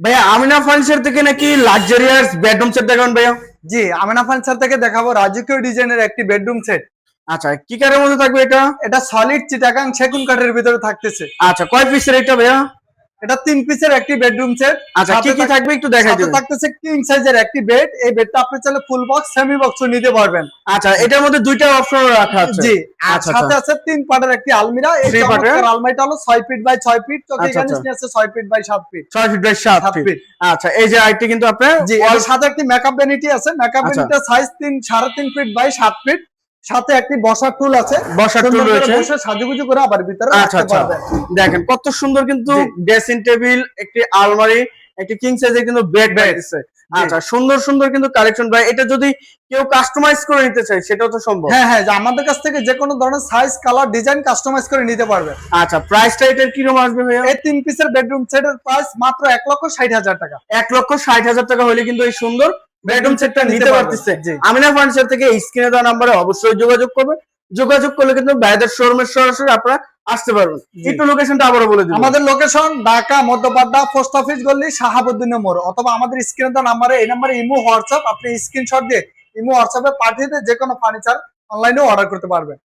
ভাইয়া আমিনা ফার্নিচার থেকে নাকি লাক্সারিয়াস বেডরুম সেট দেখাবেন ভাইয়া? জি, আমিনা ফার্নিচার থেকে দেখাবো রাজকীয় ডিজাইনের একটি বেডরুম সেট। আচ্ছা, কি কাঠের মধ্যে থাকবে এটা? এটা সলিড চিটাগাং সেগুন কাঠের ভিতরে থাকতেছে। আচ্ছা, কয় পিসের এটা ভাইয়া? এটা 3 পিসের একটি বেডরুম সেট। আচ্ছা, কি কি থাকবে একটু দেখাই সাথে দিবেন। থাকতেছে কিং সাইজের একটি বেড। এই বেডটা আপনি চাইলে ফুল বক্স সেমি বক্সও নিতে পারবেন। আচ্ছা, এটার মধ্যে দুইটা অপশন রাখা আছে। জি, আর আচ্ছা সাথে আচ্ছা, আছে 3 পাটের একটি আলমিরা। এই 3 পার্টের চমৎকার আলমারিটা হলো 6 ফিট বাই 6 ফিট। চোখে আচ্ছা গানিস আচ্ছা, নিয়ে আছে 6 feet by 7 feet. 6 feet by 7 7 feet. Feet. আচ্ছা, এই যে আইটি কিন্তু আপনার জি, এর সাথে একটি মেকআপ ভ্যানিটি আছে। মেকআপ আচ্ছা, ভ্যানিটির সাইজ 3.5 ফিট বাই 7 ফিট। সাথে একটি বসার টুল আছে। বসার টুল সুন্দর করে রয়েছে। বসে সাজুগুজু করে আবার ভিতরে আচ্ছা রাখতে আচ্ছা, পারবেন। দেখেন কত সুন্দর কিন্তু জি। ড্রেসিং টেবিল, একটি আলমারি, একটি কিং সাইজের কিন্তু বেড পাইতেছে। আচ্ছা, সুন্দর সুন্দর কিন্তু কালেকশন ভাই। এটা যদি কেউ কাস্টমাইজ করে নিতে চায় সেটাও তো সম্ভব। হ্যাঁ হ্যাঁ, যে আমাদের কাছ থেকে যে কোনো ধরনের সাইজ কালার ডিজাইন কাস্টমাইজ করে নিতে পারবেন। আচ্ছা, প্রাইসটা এটার কিরকম আসবে ভাইয়া? এই 3 পিসের বেডরুম সেটের প্রাইস মাত্র 1,60,000 টাকা। 1,60,000 টাকা হলে কিন্তু এই সুন্দর বেডরুম সেটটা নিতে পারতেছে। জি। আমিনা ফার্নিচার থেকে স্ক্রিনে দেওয়া নাম্বারে অবশ্যই যোগাযোগ করবেন। যোগাযোগ করলে কিন্তু ভাইদের শোরুমের সরাসরি আপনারা আসতে পারবেন। জি। একটু লোকেশনটা আবারও বলে দিন। আমাদের location Dhaka Madhyapara post office গলি শাহাবুদ্দিন মোড়, অথবা আমাদের স্ক্রিনে দেওয়া নাম্বারে, এই নাম্বারে ইমো হোয়াটসঅ্যাপ, আপনি স্ক্রিনশট দিয়ে ইমো হোয়াটসঅ্যাপে পাঠিয়ে দিয়ে যে কোনো ফার্নিচার অনলাইনেও অর্ডার করতে পারবেন।